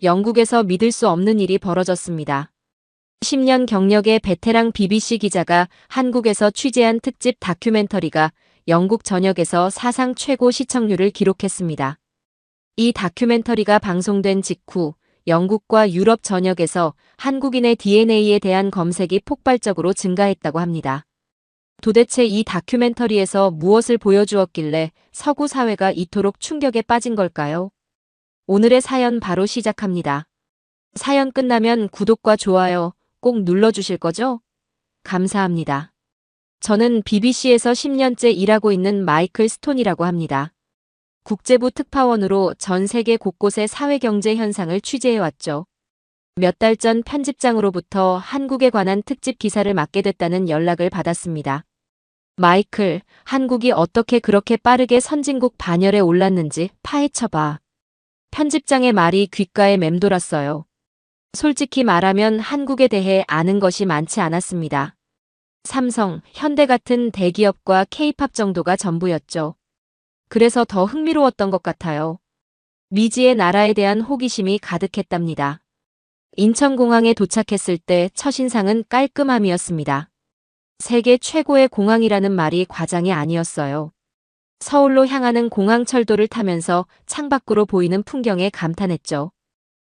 영국에서 믿을 수 없는 일이 벌어졌습니다. 10년 경력의 베테랑 BBC 기자가 한국에서 취재한 특집 다큐멘터리가 영국 전역에서 사상 최고 시청률을 기록했습니다. 이 다큐멘터리가 방송된 직후 영국과 유럽 전역에서 한국인의 DNA에 대한 검색이 폭발적으로 증가했다고 합니다. 도대체 이 다큐멘터리에서 무엇을 보여주었길래 서구 사회가 이토록 충격에 빠진 걸까요? 오늘의 사연 바로 시작합니다. 사연 끝나면 구독과 좋아요 꼭 눌러주실 거죠? 감사합니다. 저는 BBC에서 10년째 일하고 있는 마이클 스톤이라고 합니다. 국제부 특파원으로 전 세계 곳곳의 사회경제 현상을 취재해왔죠. 몇 달 전 편집장으로부터 한국에 관한 특집 기사를 맡게 됐다는 연락을 받았습니다. 마이클, 한국이 어떻게 그렇게 빠르게 선진국 반열에 올랐는지 파헤쳐봐. 편집장의 말이 귓가에 맴돌았어요. 솔직히 말하면 한국에 대해 아는 것이 많지 않았습니다. 삼성, 현대 같은 대기업과 K-팝 정도가 전부였죠. 그래서 더 흥미로웠던 것 같아요. 미지의 나라에 대한 호기심이 가득했답니다. 인천공항에 도착했을 때 첫인상은 깔끔함이었습니다. 세계 최고의 공항이라는 말이 과장이 아니었어요. 서울로 향하는 공항철도를 타면서 창밖으로 보이는 풍경에 감탄했죠.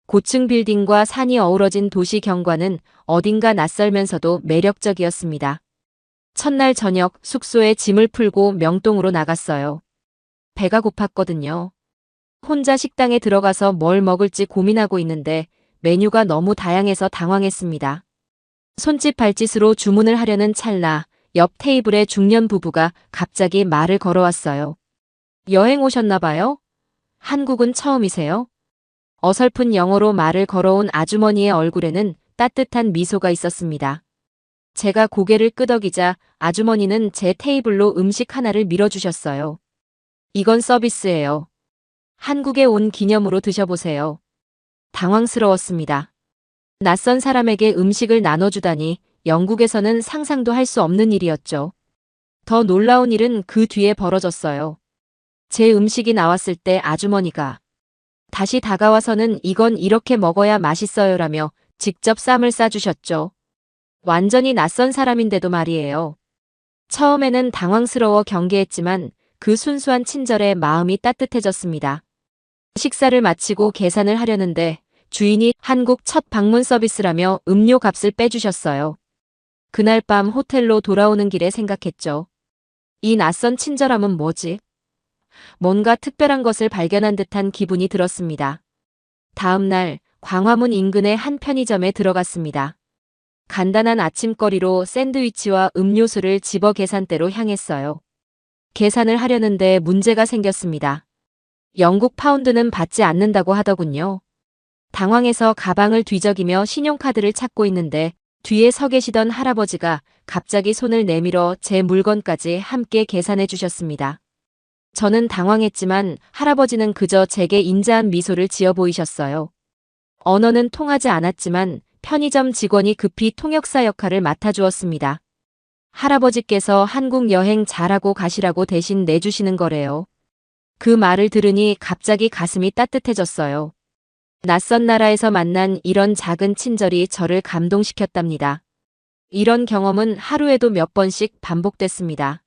고층 빌딩과 산이 어우러진 도시 경관은 어딘가 낯설면서도 매력적이었습니다. 첫날 저녁 숙소에 짐을 풀고 명동으로 나갔어요. 배가 고팠거든요. 혼자 식당에 들어가서 뭘 먹을지 고민하고 있는데 메뉴가 너무 다양해서 당황했습니다. 손짓 발짓으로 주문을 하려는 찰나 옆 테이블의 중년 부부가 갑자기 말을 걸어왔어요. 여행 오셨나 봐요? 한국은 처음이세요? 어설픈 영어로 말을 걸어온 아주머니의 얼굴에는 따뜻한 미소가 있었습니다. 제가 고개를 끄덕이자 아주머니는 제 테이블로 음식 하나를 밀어주셨어요. 이건 서비스예요. 한국에 온 기념으로 드셔보세요. 당황스러웠습니다. 낯선 사람에게 음식을 나눠주다니 영국에서는 상상도 할 수 없는 일이었죠. 더 놀라운 일은 그 뒤에 벌어졌어요. 제 음식이 나왔을 때 아주머니가 다시 다가와서는 이건 이렇게 먹어야 맛있어요라며 직접 쌈을 싸주셨죠. 완전히 낯선 사람인데도 말이에요. 처음에는 당황스러워 경계했지만 그 순수한 친절에 마음이 따뜻해졌습니다. 식사를 마치고 계산을 하려는데 주인이 한국 첫 방문 서비스라며 음료 값을 빼주셨어요. 그날 밤 호텔로 돌아오는 길에 생각했죠. 이 낯선 친절함은 뭐지? 뭔가 특별한 것을 발견한 듯한 기분이 들었습니다. 다음 날 광화문 인근의 한 편의점에 들어갔습니다. 간단한 아침거리로 샌드위치와 음료수를 집어 계산대로 향했어요. 계산을 하려는데 문제가 생겼습니다. 영국 파운드는 받지 않는다고 하더군요. 당황해서 가방을 뒤적이며 신용카드를 찾고 있는데 뒤에 서 계시던 할아버지가 갑자기 손을 내밀어 제 물건까지 함께 계산해 주셨습니다. 저는 당황했지만 할아버지는 그저 제게 인자한 미소를 지어 보이셨어요. 언어는 통하지 않았지만 편의점 직원이 급히 통역사 역할을 맡아주었습니다. 할아버지께서 한국 여행 잘하고 가시라고 대신 내주시는 거래요. 그 말을 들으니 갑자기 가슴이 따뜻해졌어요. 낯선 나라에서 만난 이런 작은 친절이 저를 감동시켰답니다. 이런 경험은 하루에도 몇 번씩 반복됐습니다.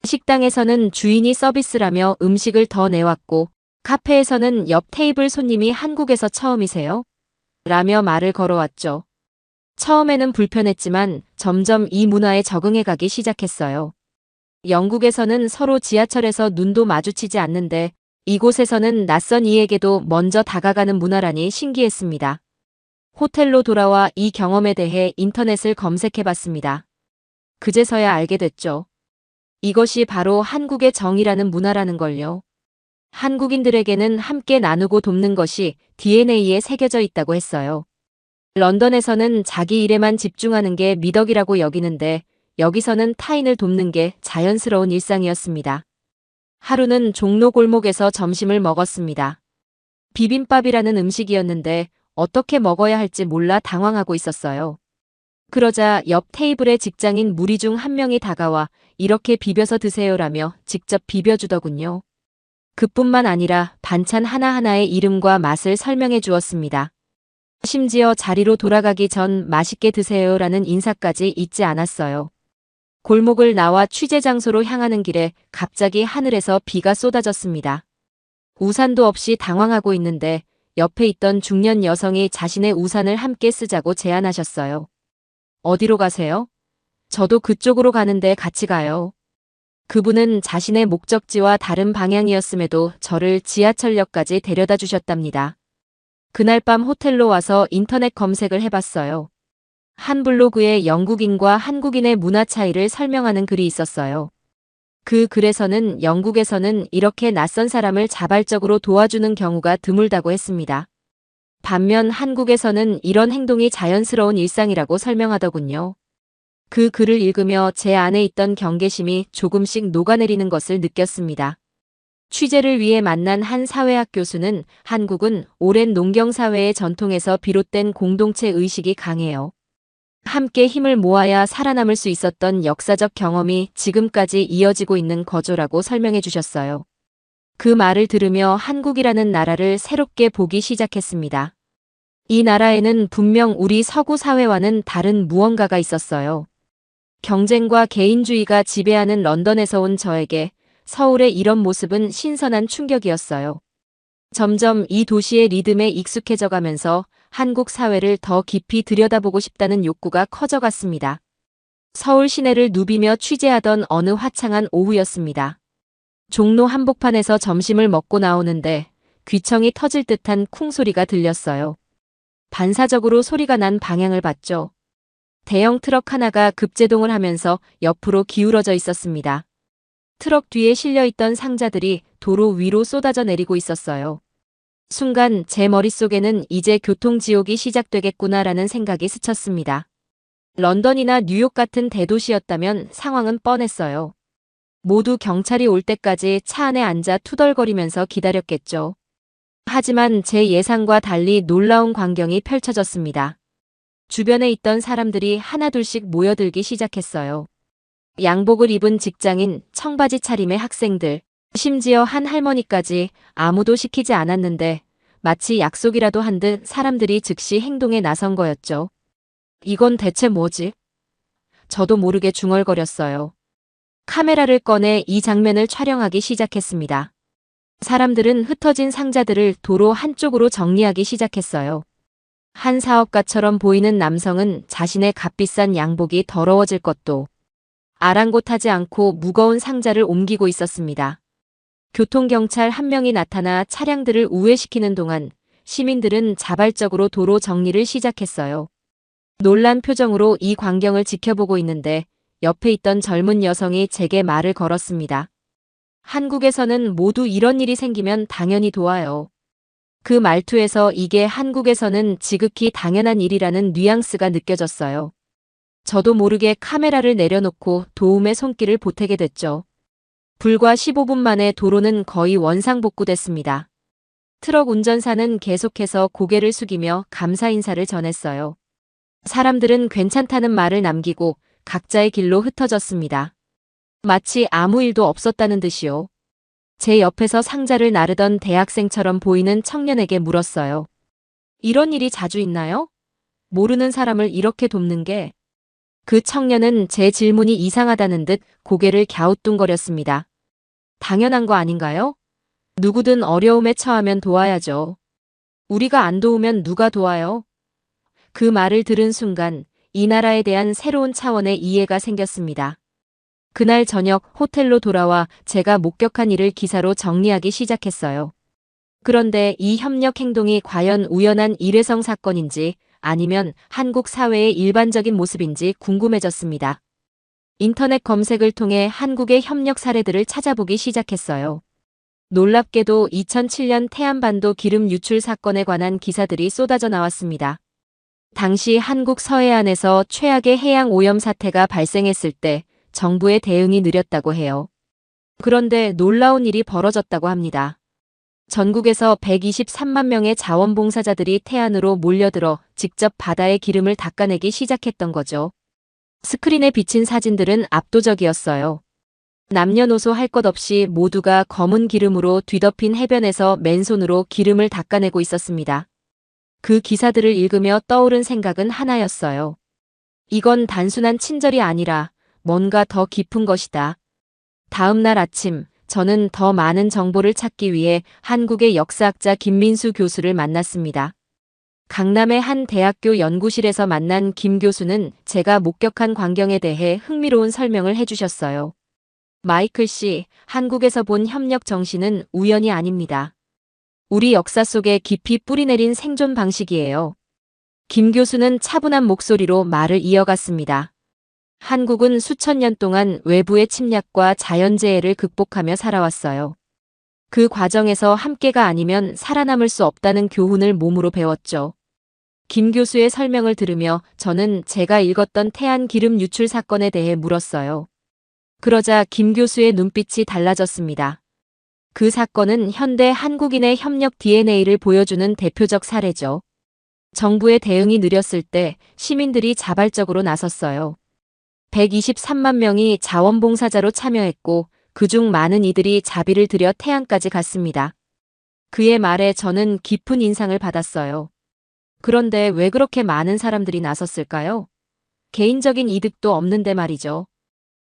식당에서는 주인이 서비스라며 음식을 더 내왔고 카페에서는 옆 테이블 손님이 한국에서 처음이세요? 라며 말을 걸어왔죠. 처음에는 불편했지만 점점 이 문화에 적응해가기 시작했어요. 영국에서는 서로 지하철에서 눈도 마주치지 않는데 이곳에서는 낯선 이에게도 먼저 다가가는 문화라니 신기했습니다. 호텔로 돌아와 이 경험에 대해 인터넷을 검색해봤습니다. 그제서야 알게 됐죠. 이것이 바로 한국의 정이라는 문화라는 걸요. 한국인들에게는 함께 나누고 돕는 것이 DNA에 새겨져 있다고 했어요. 런던에서는 자기 일에만 집중하는 게 미덕이라고 여기는데 여기서는 타인을 돕는 게 자연스러운 일상이었습니다. 하루는 종로 골목에서 점심을 먹었습니다. 비빔밥이라는 음식이었는데 어떻게 먹어야 할지 몰라 당황하고 있었어요. 그러자 옆 테이블의 직장인 무리 중 한 명이 다가와 이렇게 비벼서 드세요라며 직접 비벼주더군요. 그뿐만 아니라 반찬 하나하나의 이름과 맛을 설명해 주었습니다. 심지어 자리로 돌아가기 전 맛있게 드세요라는 인사까지 잊지 않았어요. 골목을 나와 취재 장소로 향하는 길에 갑자기 하늘에서 비가 쏟아졌습니다. 우산도 없이 당황하고 있는데 옆에 있던 중년 여성이 자신의 우산을 함께 쓰자고 제안하셨어요. 어디로 가세요? 저도 그쪽으로 가는데 같이 가요. 그분은 자신의 목적지와 다른 방향이었음에도 저를 지하철역까지 데려다 주셨답니다. 그날 밤 호텔로 와서 인터넷 검색을 해봤어요. 한 블로그에 영국인과 한국인의 문화 차이를 설명하는 글이 있었어요. 그 글에서는 영국에서는 이렇게 낯선 사람을 자발적으로 도와주는 경우가 드물다고 했습니다. 반면 한국에서는 이런 행동이 자연스러운 일상이라고 설명하더군요. 그 글을 읽으며 제 안에 있던 경계심이 조금씩 녹아내리는 것을 느꼈습니다. 취재를 위해 만난 한 사회학 교수는 한국은 오랜 농경사회의 전통에서 비롯된 공동체 의식이 강해요. 함께 힘을 모아야 살아남을 수 있었던 역사적 경험이 지금까지 이어지고 있는 거조라고 설명해 주셨어요. 그 말을 들으며 한국이라는 나라를 새롭게 보기 시작했습니다. 이 나라에는 분명 우리 서구 사회와는 다른 무언가가 있었어요. 경쟁과 개인주의가 지배하는 런던에서 온 저에게 서울의 이런 모습은 신선한 충격이었어요. 점점 이 도시의 리듬에 익숙해져 가면서 한국 사회를 더 깊이 들여다보고 싶다는 욕구가 커져갔습니다. 서울 시내를 누비며 취재하던 어느 화창한 오후였습니다. 종로 한복판에서 점심을 먹고 나오는데 귀청이 터질 듯한 쿵 소리가 들렸어요. 반사적으로 소리가 난 방향을 봤죠. 대형 트럭 하나가 급제동을 하면서 옆으로 기울어져 있었습니다. 트럭 뒤에 실려있던 상자들이 도로 위로 쏟아져 내리고 있었어요. 순간 제 머릿속에는 이제 교통지옥이 시작되겠구나라는 생각이 스쳤습니다. 런던이나 뉴욕 같은 대도시였다면 상황은 뻔했어요. 모두 경찰이 올 때까지 차 안에 앉아 투덜거리면서 기다렸겠죠. 하지만 제 예상과 달리 놀라운 광경이 펼쳐졌습니다. 주변에 있던 사람들이 하나둘씩 모여들기 시작했어요. 양복을 입은 직장인, 청바지 차림의 학생들, 심지어 한 할머니까지 아무도 시키지 않았는데 마치 약속이라도 한 듯 사람들이 즉시 행동에 나선 거였죠. 이건 대체 뭐지? 저도 모르게 중얼거렸어요. 카메라를 꺼내 이 장면을 촬영하기 시작했습니다. 사람들은 흩어진 상자들을 도로 한쪽으로 정리하기 시작했어요. 한 사업가처럼 보이는 남성은 자신의 값비싼 양복이 더러워질 것도 아랑곳하지 않고 무거운 상자를 옮기고 있었습니다. 교통경찰 한 명이 나타나 차량들을 우회시키는 동안 시민들은 자발적으로 도로 정리를 시작했어요. 놀란 표정으로 이 광경을 지켜보고 있는데 옆에 있던 젊은 여성이 제게 말을 걸었습니다. 한국에서는 모두 이런 일이 생기면 당연히 도와요. 그 말투에서 이게 한국에서는 지극히 당연한 일이라는 뉘앙스가 느껴졌어요. 저도 모르게 카메라를 내려놓고 도움의 손길을 보태게 됐죠. 불과 15분 만에 도로는 거의 원상복구됐습니다. 트럭 운전사는 계속해서 고개를 숙이며 감사 인사를 전했어요. 사람들은 괜찮다는 말을 남기고 각자의 길로 흩어졌습니다. 마치 아무 일도 없었다는 듯이요. 제 옆에서 상자를 나르던 대학생처럼 보이는 청년에게 물었어요. 이런 일이 자주 있나요? 모르는 사람을 이렇게 돕는 게. 그 청년은 제 질문이 이상하다는 듯 고개를 갸우뚱거렸습니다. 당연한 거 아닌가요? 누구든 어려움에 처하면 도와야죠. 우리가 안 도우면 누가 도와요? 그 말을 들은 순간 이 나라에 대한 새로운 차원의 이해가 생겼습니다. 그날 저녁 호텔로 돌아와 제가 목격한 일을 기사로 정리하기 시작했어요. 그런데 이 협력 행동이 과연 우연한 일회성 사건인지 아니면 한국 사회의 일반적인 모습인지 궁금해졌습니다. 인터넷 검색을 통해 한국의 협력 사례들을 찾아보기 시작했어요. 놀랍게도 2007년 태안반도 기름 유출 사건에 관한 기사들이 쏟아져 나왔습니다. 당시 한국 서해안에서 최악의 해양 오염 사태가 발생했을 때 정부의 대응이 느렸다고 해요. 그런데 놀라운 일이 벌어졌다고 합니다. 전국에서 123만 명의 자원봉사자들이 태안으로 몰려들어 직접 바다의 기름을 닦아내기 시작했던 거죠. 스크린에 비친 사진들은 압도적이었어요. 남녀노소 할 것 없이 모두가 검은 기름으로 뒤덮인 해변에서 맨손으로 기름을 닦아내고 있었습니다. 그 기사들을 읽으며 떠오른 생각은 하나였어요. 이건 단순한 친절이 아니라 뭔가 더 깊은 것이다. 다음 날 아침, 저는 더 많은 정보를 찾기 위해 한국의 역사학자 김민수 교수를 만났습니다. 강남의 한 대학교 연구실에서 만난 김 교수는 제가 목격한 광경에 대해 흥미로운 설명을 해주셨어요. 마이클 씨, 한국에서 본 협력 정신은 우연이 아닙니다. 우리 역사 속에 깊이 뿌리내린 생존 방식이에요. 김 교수는 차분한 목소리로 말을 이어갔습니다. 한국은 수천 년 동안 외부의 침략과 자연재해를 극복하며 살아왔어요. 그 과정에서 함께가 아니면 살아남을 수 없다는 교훈을 몸으로 배웠죠. 김 교수의 설명을 들으며 저는 제가 읽었던 태안 기름 유출 사건에 대해 물었어요. 그러자 김 교수의 눈빛이 달라졌습니다. 그 사건은 현대 한국인의 협력 DNA를 보여주는 대표적 사례죠. 정부의 대응이 느렸을 때 시민들이 자발적으로 나섰어요. 123만 명이 자원봉사자로 참여했고 그중 많은 이들이 자비를 들여 태안까지 갔습니다. 그의 말에 저는 깊은 인상을 받았어요. 그런데 왜 그렇게 많은 사람들이 나섰을까요? 개인적인 이득도 없는데 말이죠.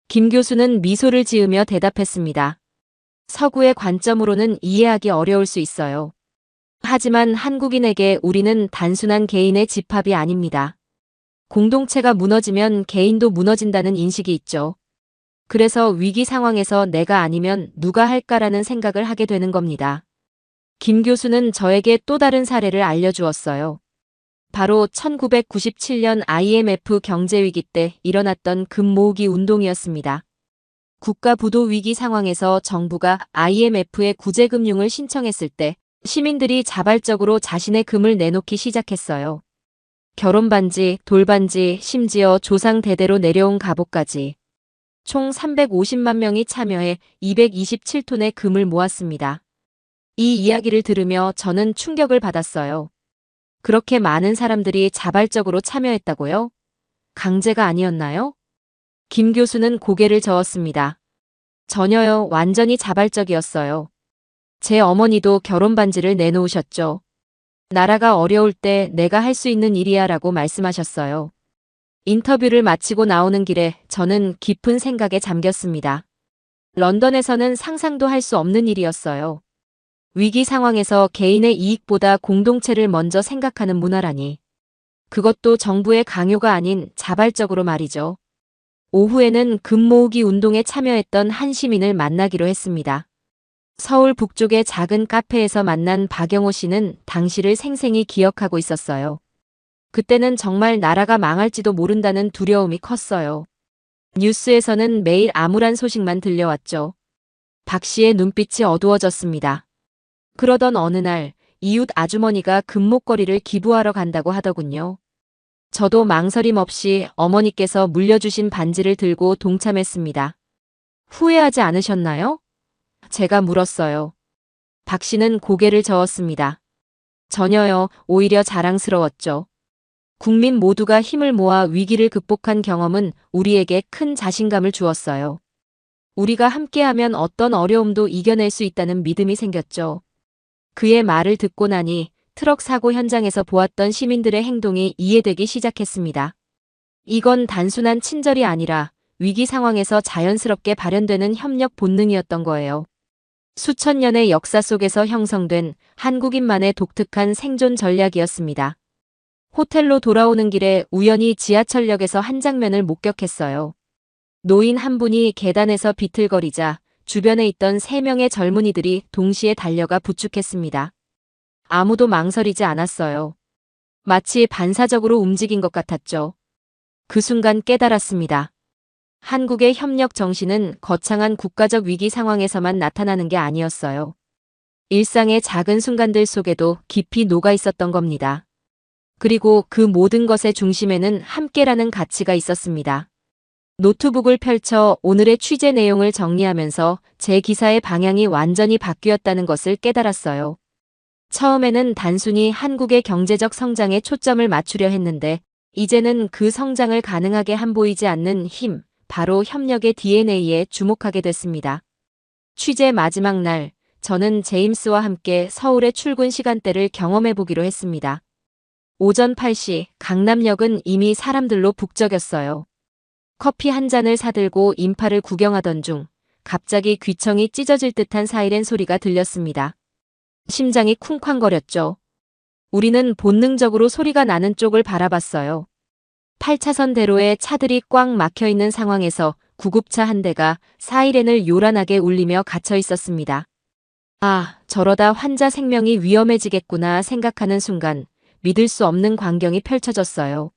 김 교수는 미소를 지으며 대답했습니다. 서구의 관점으로는 이해하기 어려울 수 있어요. 하지만 한국인에게 우리는 단순한 개인의 집합이 아닙니다. 공동체가 무너지면 개인도 무너진다는 인식이 있죠. 그래서 위기 상황에서 내가 아니면 누가 할까라는 생각을 하게 되는 겁니다. 김 교수는 저에게 또 다른 사례를 알려주었어요. 바로 1997년 IMF 경제위기 때 일어났던 금 모으기 운동이었습니다. 국가 부도 위기 상황에서 정부가 IMF에 구제금융을 신청했을 때 시민들이 자발적으로 자신의 금을 내놓기 시작했어요. 결혼반지, 돌반지, 심지어 조상 대대로 내려온 갑옷까지. 총 350만 명이 참여해 227톤의 금을 모았습니다. 이 이야기를 들으며 저는 충격을 받았어요. 그렇게 많은 사람들이 자발적으로 참여했다고요? 강제가 아니었나요? 김 교수는 고개를 저었습니다. 전혀요, 완전히 자발적이었어요. 제 어머니도 결혼 반지를 내놓으셨죠. 나라가 어려울 때 내가 할 수 있는 일이야 라고 말씀하셨어요. 인터뷰를 마치고 나오는 길에 저는 깊은 생각에 잠겼습니다. 런던에서는 상상도 할 수 없는 일이었어요. 위기 상황에서 개인의 이익보다 공동체를 먼저 생각하는 문화라니. 그것도 정부의 강요가 아닌 자발적으로 말이죠. 오후에는 금 모으기 운동에 참여했던 한 시민을 만나기로 했습니다. 서울 북쪽의 작은 카페에서 만난 박영호 씨는 당시를 생생히 기억하고 있었어요. 그때는 정말 나라가 망할지도 모른다는 두려움이 컸어요. 뉴스에서는 매일 암울한 소식만 들려왔죠. 박 씨의 눈빛이 어두워졌습니다. 그러던 어느 날 이웃 아주머니가 금목걸이를 기부하러 간다고 하더군요. 저도 망설임 없이 어머니께서 물려주신 반지를 들고 동참했습니다. 후회하지 않으셨나요? 제가 물었어요. 박 씨는 고개를 저었습니다. 전혀요, 오히려 자랑스러웠죠. 국민 모두가 힘을 모아 위기를 극복한 경험은 우리에게 큰 자신감을 주었어요. 우리가 함께하면 어떤 어려움도 이겨낼 수 있다는 믿음이 생겼죠. 그의 말을 듣고 나니 트럭 사고 현장에서 보았던 시민들의 행동이 이해되기 시작했습니다. 이건 단순한 친절이 아니라 위기 상황에서 자연스럽게 발현되는 협력 본능이었던 거예요. 수천 년의 역사 속에서 형성된 한국인만의 독특한 생존 전략이었습니다. 호텔로 돌아오는 길에 우연히 지하철역에서 한 장면을 목격했어요. 노인 한 분이 계단에서 비틀거리자 주변에 있던 3명의 젊은이들이 동시에 달려가 부축했습니다. 아무도 망설이지 않았어요. 마치 반사적으로 움직인 것 같았죠. 그 순간 깨달았습니다. 한국의 협력 정신은 거창한 국가적 위기 상황에서만 나타나는 게 아니었어요. 일상의 작은 순간들 속에도 깊이 녹아 있었던 겁니다. 그리고 그 모든 것의 중심에는 함께라는 가치가 있었습니다. 노트북을 펼쳐 오늘의 취재 내용을 정리하면서 제 기사의 방향이 완전히 바뀌었다는 것을 깨달았어요. 처음에는 단순히 한국의 경제적 성장에 초점을 맞추려 했는데 이제는 그 성장을 가능하게 한 보이지 않는 힘, 바로 협력의 DNA에 주목하게 됐습니다. 취재 마지막 날, 저는 제임스와 함께 서울의 출근 시간대를 경험해 보기로 했습니다. 오전 8시 강남역은 이미 사람들로 북적였어요. 커피 한 잔을 사들고 인파를 구경하던 중 갑자기 귀청이 찢어질 듯한 사이렌 소리가 들렸습니다. 심장이 쿵쾅거렸죠. 우리는 본능적으로 소리가 나는 쪽을 바라봤어요. 8차선 대로에 차들이 꽉 막혀 있는 상황에서 구급차 한 대가 사이렌을 요란하게 울리며 갇혀 있었습니다. 아, 저러다 환자 생명이 위험해지겠구나 생각하는 순간 믿을 수 없는 광경이 펼쳐졌어요.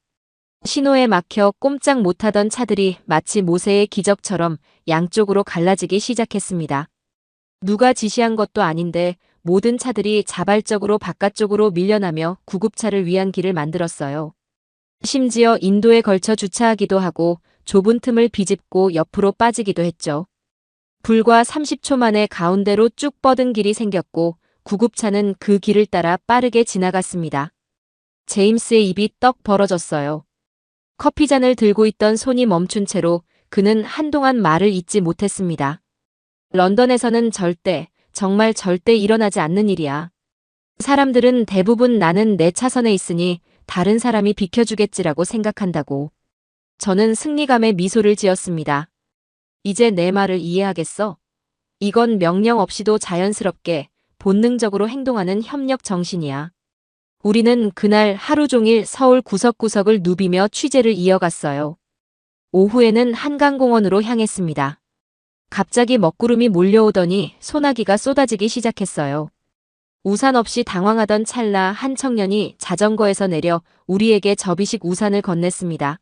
신호에 막혀 꼼짝 못하던 차들이 마치 모세의 기적처럼 양쪽으로 갈라지기 시작했습니다. 누가 지시한 것도 아닌데 모든 차들이 자발적으로 바깥쪽으로 밀려나며 구급차를 위한 길을 만들었어요. 심지어 인도에 걸쳐 주차하기도 하고 좁은 틈을 비집고 옆으로 빠지기도 했죠. 불과 30초 만에 가운데로 쭉 뻗은 길이 생겼고 구급차는 그 길을 따라 빠르게 지나갔습니다. 제임스의 입이 떡 벌어졌어요. 커피잔을 들고 있던 손이 멈춘 채로 그는 한동안 말을 잇지 못했습니다. 런던에서는 절대, 정말 절대 일어나지 않는 일이야. 사람들은 대부분 나는 내 차선에 있으니 다른 사람이 비켜주겠지라고 생각한다고. 저는 승리감에 미소를 지었습니다. 이제 내 말을 이해하겠어? 이건 명령 없이도 자연스럽게, 본능적으로 행동하는 협력 정신이야. 우리는 그날 하루 종일 서울 구석구석을 누비며 취재를 이어갔어요. 오후에는 한강공원으로 향했습니다. 갑자기 먹구름이 몰려오더니 소나기가 쏟아지기 시작했어요. 우산 없이 당황하던 찰나 한 청년이 자전거에서 내려 우리에게 접이식 우산을 건넸습니다.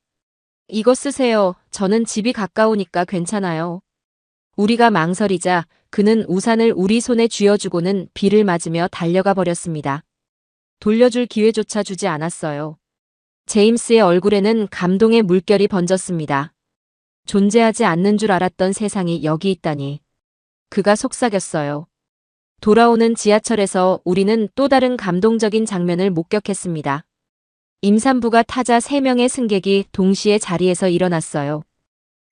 이거 쓰세요. 저는 집이 가까우니까 괜찮아요. 우리가 망설이자 그는 우산을 우리 손에 쥐어주고는 비를 맞으며 달려가 버렸습니다. 돌려줄 기회조차 주지 않았어요. 제임스의 얼굴에는 감동의 물결이 번졌습니다. 존재하지 않는 줄 알았던 세상이 여기 있다니. 그가 속삭였어요. 돌아오는 지하철에서 우리는 또 다른 감동적인 장면을 목격했습니다. 임산부가 타자 3명의 승객이 동시에 자리에서 일어났어요.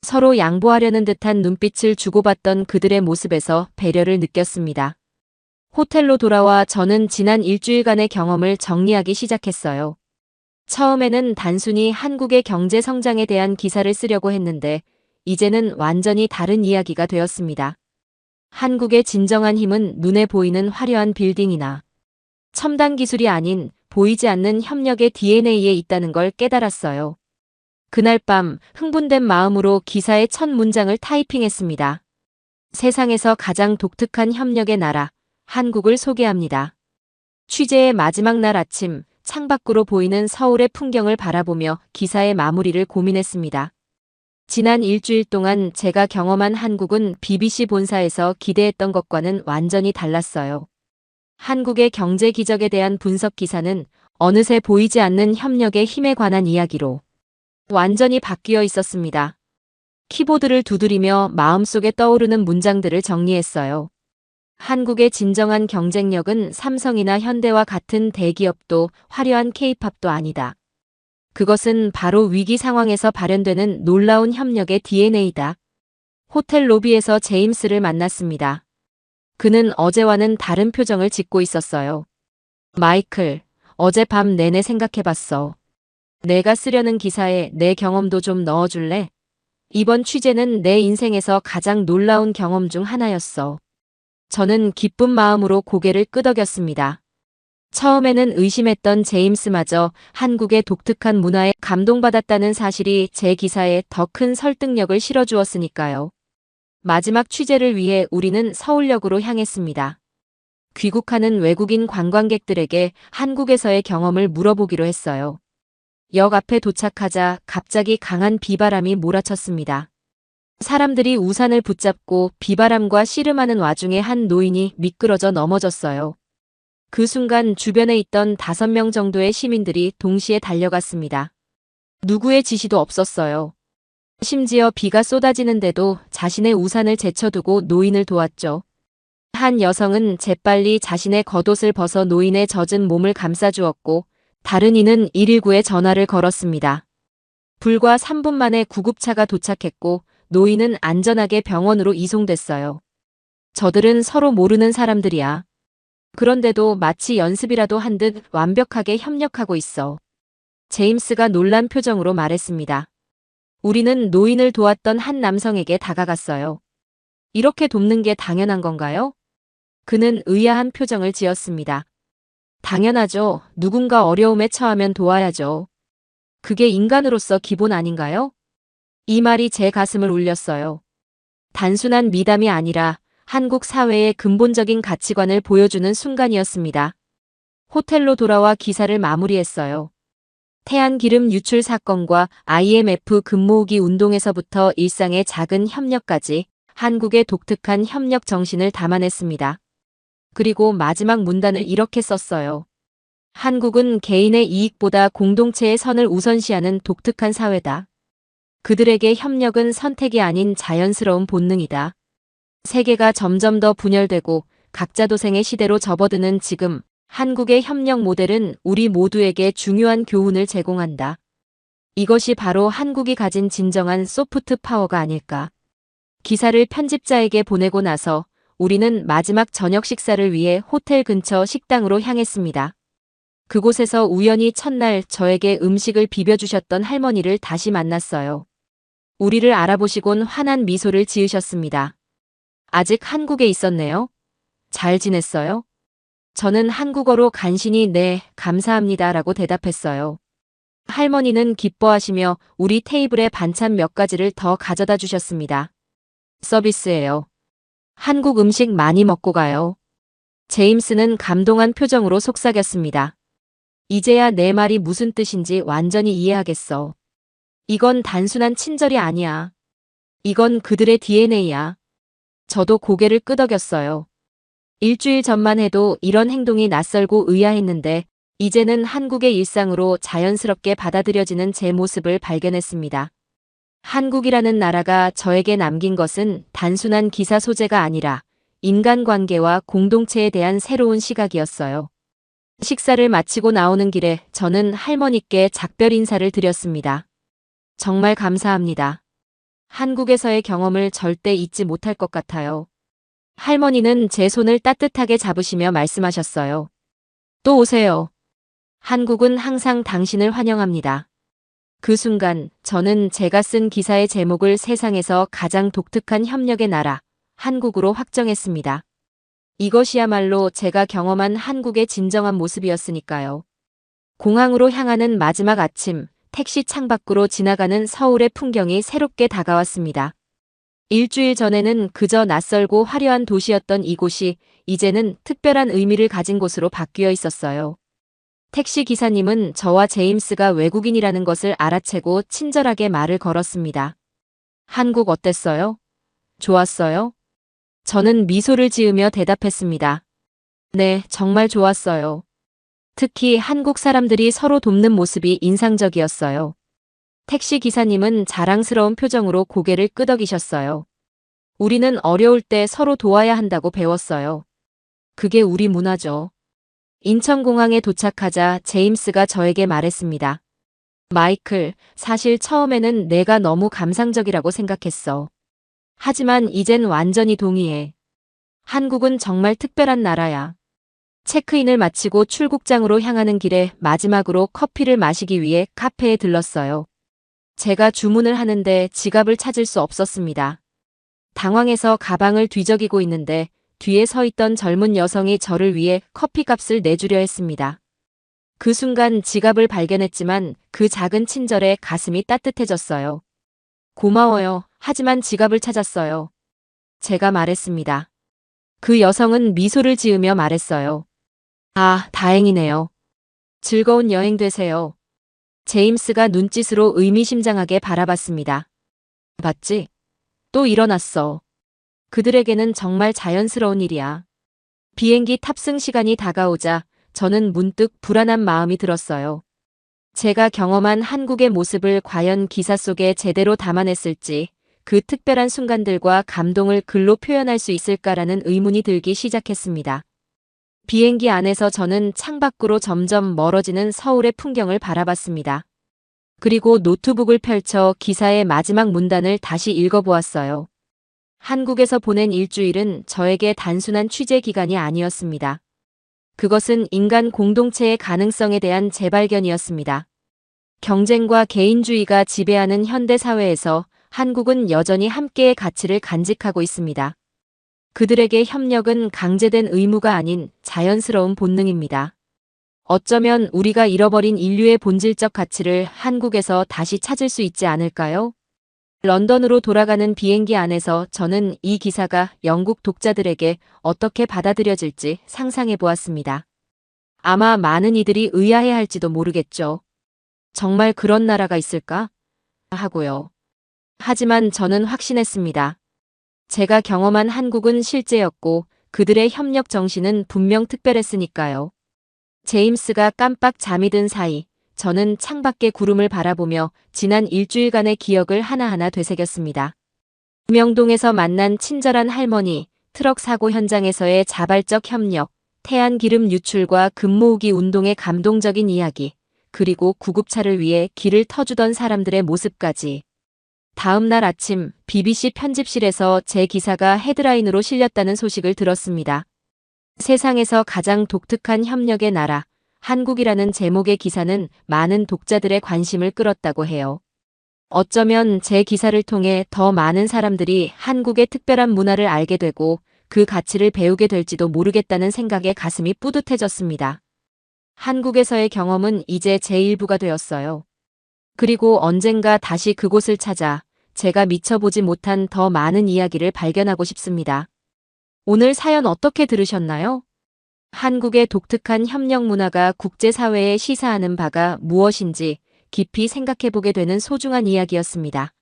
서로 양보하려는 듯한 눈빛을 주고받던 그들의 모습에서 배려를 느꼈습니다. 호텔로 돌아와 저는 지난 일주일간의 경험을 정리하기 시작했어요. 처음에는 단순히 한국의 경제 성장에 대한 기사를 쓰려고 했는데 이제는 완전히 다른 이야기가 되었습니다. 한국의 진정한 힘은 눈에 보이는 화려한 빌딩이나 첨단 기술이 아닌 보이지 않는 협력의 DNA에 있다는 걸 깨달았어요. 그날 밤 흥분된 마음으로 기사의 첫 문장을 타이핑했습니다. 세상에서 가장 독특한 협력의 나라, 한국을 소개합니다. 취재의 마지막 날 아침, 창밖으로 보이는 서울의 풍경을 바라보며 기사의 마무리를 고민했습니다. 지난 일주일 동안 제가 경험한 한국은 BBC 본사에서 기대했던 것과는 완전히 달랐어요. 한국의 경제 기적에 대한 분석 기사는 어느새 보이지 않는 협력의 힘에 관한 이야기로 완전히 바뀌어 있었습니다. 키보드를 두드리며 마음속에 떠오르는 문장들을 정리했어요. 한국의 진정한 경쟁력은 삼성이나 현대와 같은 대기업도 화려한 K-팝도 아니다. 그것은 바로 위기 상황에서 발현되는 놀라운 협력의 DNA다. 호텔 로비에서 제임스를 만났습니다. 그는 어제와는 다른 표정을 짓고 있었어요. 마이클, 어젯밤 내내 생각해봤어. 내가 쓰려는 기사에 내 경험도 좀 넣어줄래? 이번 취재는 내 인생에서 가장 놀라운 경험 중 하나였어. 저는 기쁜 마음으로 고개를 끄덕였습니다. 처음에는 의심했던 제임스마저 한국의 독특한 문화에 감동받았다는 사실이 제 기사에 더 큰 설득력을 실어주었으니까요. 마지막 취재를 위해 우리는 서울역으로 향했습니다. 귀국하는 외국인 관광객들에게 한국에서의 경험을 물어보기로 했어요. 역 앞에 도착하자 갑자기 강한 비바람이 몰아쳤습니다. 사람들이 우산을 붙잡고 비바람과 씨름하는 와중에 한 노인이 미끄러져 넘어졌어요. 그 순간 주변에 있던 5명 정도의 시민들이 동시에 달려갔습니다. 누구의 지시도 없었어요. 심지어 비가 쏟아지는데도 자신의 우산을 제쳐두고 노인을 도왔죠. 한 여성은 재빨리 자신의 겉옷을 벗어 노인의 젖은 몸을 감싸주었고 다른 이는 119에 전화를 걸었습니다. 불과 3분 만에 구급차가 도착했고 노인은 안전하게 병원으로 이송됐어요. 저들은 서로 모르는 사람들이야. 그런데도 마치 연습이라도 한 듯 완벽하게 협력하고 있어. 제임스가 놀란 표정으로 말했습니다. 우리는 노인을 도왔던 한 남성에게 다가갔어요. 이렇게 돕는 게 당연한 건가요? 그는 의아한 표정을 지었습니다. 당연하죠. 누군가 어려움에 처하면 도와야죠. 그게 인간으로서 기본 아닌가요? 이 말이 제 가슴을 울렸어요. 단순한 미담이 아니라 한국 사회의 근본적인 가치관을 보여주는 순간이었습니다. 호텔로 돌아와 기사를 마무리했어요. 태안기름 유출 사건과 IMF 금모으기 운동에서부터 일상의 작은 협력까지 한국의 독특한 협력 정신을 담아냈습니다. 그리고 마지막 문단을 이렇게 썼어요. 한국은 개인의 이익보다 공동체의 선을 우선시하는 독특한 사회다. 그들에게 협력은 선택이 아닌 자연스러운 본능이다. 세계가 점점 더 분열되고 각자 도생의 시대로 접어드는 지금 한국의 협력 모델은 우리 모두에게 중요한 교훈을 제공한다. 이것이 바로 한국이 가진 진정한 소프트 파워가 아닐까. 기사를 편집자에게 보내고 나서 우리는 마지막 저녁 식사를 위해 호텔 근처 식당으로 향했습니다. 그곳에서 우연히 첫날 저에게 음식을 비벼주셨던 할머니를 다시 만났어요. 우리를 알아보시곤 환한 미소를 지으셨습니다. 아직 한국에 있었네요. 잘 지냈어요? 저는 한국어로 간신히 네, 감사합니다 라고 대답했어요. 할머니는 기뻐하시며 우리 테이블에 반찬 몇 가지를 더 가져다 주셨습니다. 서비스예요. 한국 음식 많이 먹고 가요. 제임스는 감동한 표정으로 속삭였습니다. 이제야 내 말이 무슨 뜻인지 완전히 이해하겠어. 이건 단순한 친절이 아니야. 이건 그들의 DNA야. 저도 고개를 끄덕였어요. 일주일 전만 해도 이런 행동이 낯설고 의아했는데 이제는 한국의 일상으로 자연스럽게 받아들여지는 제 모습을 발견했습니다. 한국이라는 나라가 저에게 남긴 것은 단순한 기사 소재가 아니라 인간관계와 공동체에 대한 새로운 시각이었어요. 식사를 마치고 나오는 길에 저는 할머니께 작별 인사를 드렸습니다. 정말 감사합니다. 한국에서의 경험을 절대 잊지 못할 것 같아요. 할머니는 제 손을 따뜻하게 잡으시며 말씀하셨어요. 또 오세요. 한국은 항상 당신을 환영합니다. 그 순간 저는 제가 쓴 기사의 제목을 세상에서 가장 독특한 협력의 나라, 한국으로 확정했습니다. 이것이야말로 제가 경험한 한국의 진정한 모습이었으니까요. 공항으로 향하는 마지막 아침, 택시 창밖으로 지나가는 서울의 풍경이 새롭게 다가왔습니다. 일주일 전에는 그저 낯설고 화려한 도시였던 이곳이 이제는 특별한 의미를 가진 곳으로 바뀌어 있었어요. 택시 기사님은 저와 제임스가 외국인이라는 것을 알아채고 친절하게 말을 걸었습니다. 한국 어땠어요? 좋았어요? 저는 미소를 지으며 대답했습니다. 네, 정말 좋았어요. 특히 한국 사람들이 서로 돕는 모습이 인상적이었어요. 택시 기사님은 자랑스러운 표정으로 고개를 끄덕이셨어요. 우리는 어려울 때 서로 도와야 한다고 배웠어요. 그게 우리 문화죠. 인천공항에 도착하자 제임스가 저에게 말했습니다. 마이클, 사실 처음에는 내가 너무 감상적이라고 생각했어. 하지만 이젠 완전히 동의해. 한국은 정말 특별한 나라야. 체크인을 마치고 출국장으로 향하는 길에 마지막으로 커피를 마시기 위해 카페에 들렀어요. 제가 주문을 하는데 지갑을 찾을 수 없었습니다. 당황해서 가방을 뒤적이고 있는데 뒤에 서 있던 젊은 여성이 저를 위해 커피값을 내주려 했습니다. 그 순간 지갑을 발견했지만 그 작은 친절에 가슴이 따뜻해졌어요. 고마워요. 하지만 지갑을 찾았어요. 제가 말했습니다. 그 여성은 미소를 지으며 말했어요. 아, 다행이네요. 즐거운 여행 되세요. 제임스가 눈짓으로 의미심장하게 바라봤습니다. 봤지? 또 일어났어. 그들에게는 정말 자연스러운 일이야. 비행기 탑승 시간이 다가오자 저는 문득 불안한 마음이 들었어요. 제가 경험한 한국의 모습을 과연 기사 속에 제대로 담아냈을지, 그 특별한 순간들과 감동을 글로 표현할 수 있을까라는 의문이 들기 시작했습니다. 비행기 안에서 저는 창밖으로 점점 멀어지는 서울의 풍경을 바라봤습니다. 그리고 노트북을 펼쳐 기사의 마지막 문단을 다시 읽어보았어요. 한국에서 보낸 일주일은 저에게 단순한 취재 기간이 아니었습니다. 그것은 인간 공동체의 가능성에 대한 재발견이었습니다. 경쟁과 개인주의가 지배하는 현대 사회에서 한국은 여전히 함께의 가치를 간직하고 있습니다. 그들에게 협력은 강제된 의무가 아닌 자연스러운 본능입니다. 어쩌면 우리가 잃어버린 인류의 본질적 가치를 한국에서 다시 찾을 수 있지 않을까요? 런던으로 돌아가는 비행기 안에서 저는 이 기사가 영국 독자들에게 어떻게 받아들여질지 상상해 보았습니다. 아마 많은 이들이 의아해할지도 모르겠죠. 정말 그런 나라가 있을까? 하고요. 하지만 저는 확신했습니다. 제가 경험한 한국은 실제였고 그들의 협력 정신은 분명 특별했으니까요. 제임스가 깜빡 잠이 든 사이 저는 창밖의 구름을 바라보며 지난 일주일간의 기억을 하나하나 되새겼습니다. 명동에서 만난 친절한 할머니, 트럭 사고 현장에서의 자발적 협력, 태안기름 유출과 금모으기 운동의 감동적인 이야기, 그리고 구급차를 위해 길을 터주던 사람들의 모습까지. 다음 날 아침 BBC 편집실에서 제 기사가 헤드라인으로 실렸다는 소식을 들었습니다. 세상에서 가장 독특한 협력의 나라, 한국이라는 제목의 기사는 많은 독자들의 관심을 끌었다고 해요. 어쩌면 제 기사를 통해 더 많은 사람들이 한국의 특별한 문화를 알게 되고 그 가치를 배우게 될지도 모르겠다는 생각에 가슴이 뿌듯해졌습니다. 한국에서의 경험은 이제 제 일부가 되었어요. 그리고 언젠가 다시 그곳을 찾아 제가 미처 보지 못한 더 많은 이야기를 발견하고 싶습니다. 오늘 사연 어떻게 들으셨나요? 한국의 독특한 협력 문화가 국제사회에 시사하는 바가 무엇인지 깊이 생각해보게 되는 소중한 이야기였습니다.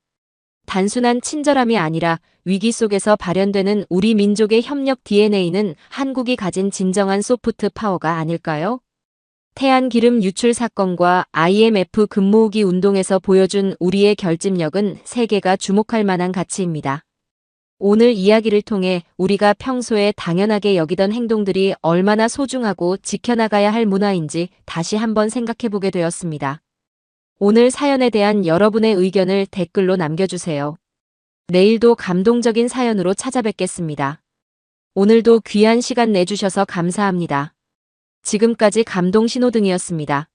단순한 친절함이 아니라 위기 속에서 발현되는 우리 민족의 협력 DNA는 한국이 가진 진정한 소프트 파워가 아닐까요? 태안기름 유출 사건과 IMF 금모으기 운동에서 보여준 우리의 결집력은 세계가 주목할 만한 가치입니다. 오늘 이야기를 통해 우리가 평소에 당연하게 여기던 행동들이 얼마나 소중하고 지켜나가야 할 문화인지 다시 한번 생각해보게 되었습니다. 오늘 사연에 대한 여러분의 의견을 댓글로 남겨주세요. 내일도 감동적인 사연으로 찾아뵙겠습니다. 오늘도 귀한 시간 내주셔서 감사합니다. 지금까지 감동신호등이었습니다.